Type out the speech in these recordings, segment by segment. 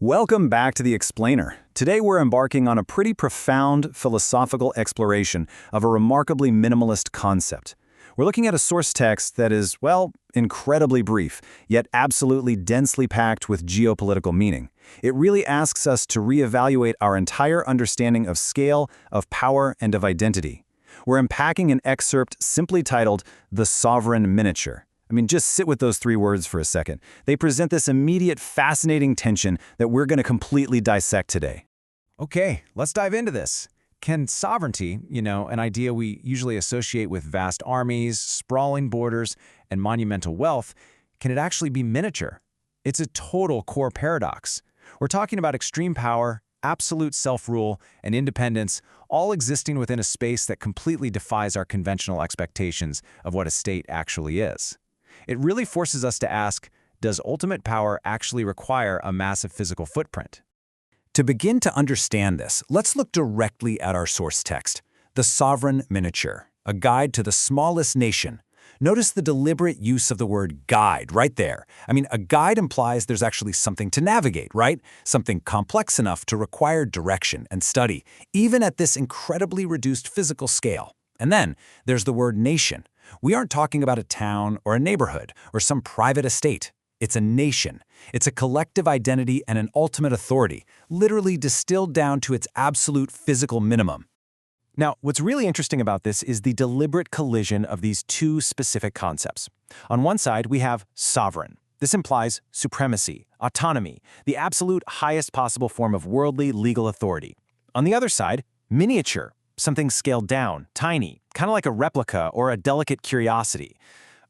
Welcome back to The Explainer. Today we're embarking on a pretty profound philosophical exploration of a remarkably minimalist concept. We're looking at a source text that is, well, incredibly brief, yet absolutely densely packed with geopolitical meaning. It really asks us to reevaluate our entire understanding of scale, of power, and of identity. We're unpacking an excerpt simply titled The Sovereign Miniature. Just sit with those three words for a second. They present this immediate, fascinating tension that we're going to completely dissect today. Okay, let's dive into this. Can sovereignty, an idea we usually associate with vast armies, sprawling borders, and monumental wealth, can it actually be miniature? It's a total core paradox. We're talking about extreme power, absolute self-rule, and independence, all existing within a space that completely defies our conventional expectations of what a state actually is. It really forces us to ask, does ultimate power actually require a massive physical footprint? To begin to understand this, let's look directly at our source text, The Sovereign Miniature, a guide to the smallest nation. Notice the deliberate use of the word guide right there. A guide implies there's actually something to navigate, right? Something complex enough to require direction and study, even at this incredibly reduced physical scale. And then there's the word nation. We aren't talking about a town or a neighborhood or some private estate. It's a nation. It's a collective identity and an ultimate authority, literally distilled down to its absolute physical minimum. Now, what's really interesting about this is the deliberate collision of these two specific concepts. On one side, we have sovereign. This implies supremacy, autonomy, the absolute highest possible form of worldly legal authority. On the other side, miniature, something scaled down, tiny, kind of like a replica or a delicate curiosity.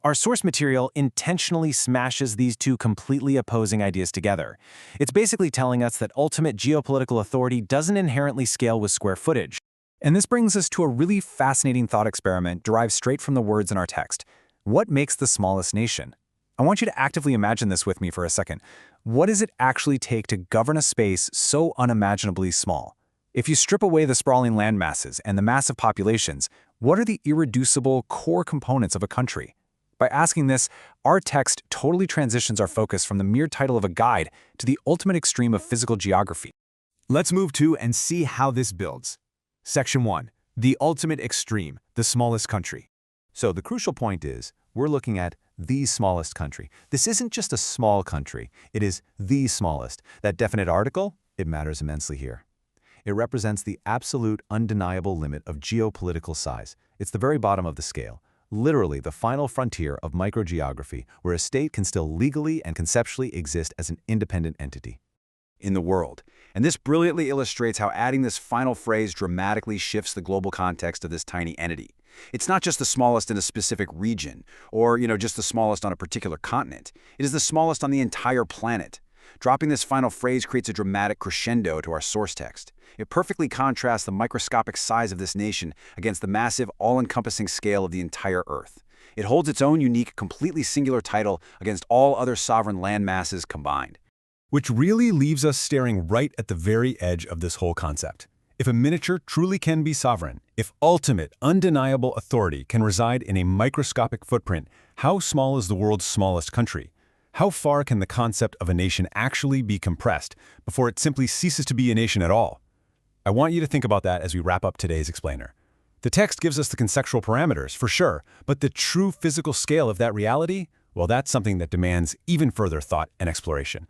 Our source material intentionally smashes these two completely opposing ideas together. It's basically telling us that ultimate geopolitical authority doesn't inherently scale with square footage. And this brings us to a really fascinating thought experiment derived straight from the words in our text. What makes the smallest nation? I want you to actively imagine this with me for a second. What does it actually take to govern a space so unimaginably small? If you strip away the sprawling land masses and the massive populations, what are the irreducible core components of a country? By asking this, our text totally transitions our focus from the mere title of a guide to the ultimate extreme of physical geography. Let's move to and see how this builds. Section 1. The ultimate extreme, the smallest country. So the crucial point is, we're looking at the smallest country. This isn't just a small country, it is the smallest. That definite article, it matters immensely here. It represents the absolute, undeniable limit of geopolitical size. It's the very bottom of the scale, literally the final frontier of microgeography, where a state can still legally and conceptually exist as an independent entity in the world. And this brilliantly illustrates how adding this final phrase dramatically shifts the global context of this tiny entity. It's not just the smallest in a specific region, or just the smallest on a particular continent. It is the smallest on the entire planet. Dropping this final phrase creates a dramatic crescendo to our source text. It perfectly contrasts the microscopic size of this nation against the massive, all-encompassing scale of the entire Earth. It holds its own unique, completely singular title against all other sovereign land masses combined. Which really leaves us staring right at the very edge of this whole concept. If a miniature truly can be sovereign, if ultimate, undeniable authority can reside in a microscopic footprint, how small is the world's smallest country? How far can the concept of a nation actually be compressed before it simply ceases to be a nation at all? I want you to think about that as we wrap up today's explainer. The text gives us the conceptual parameters, for sure, but the true physical scale of that reality, well, that's something that demands even further thought and exploration.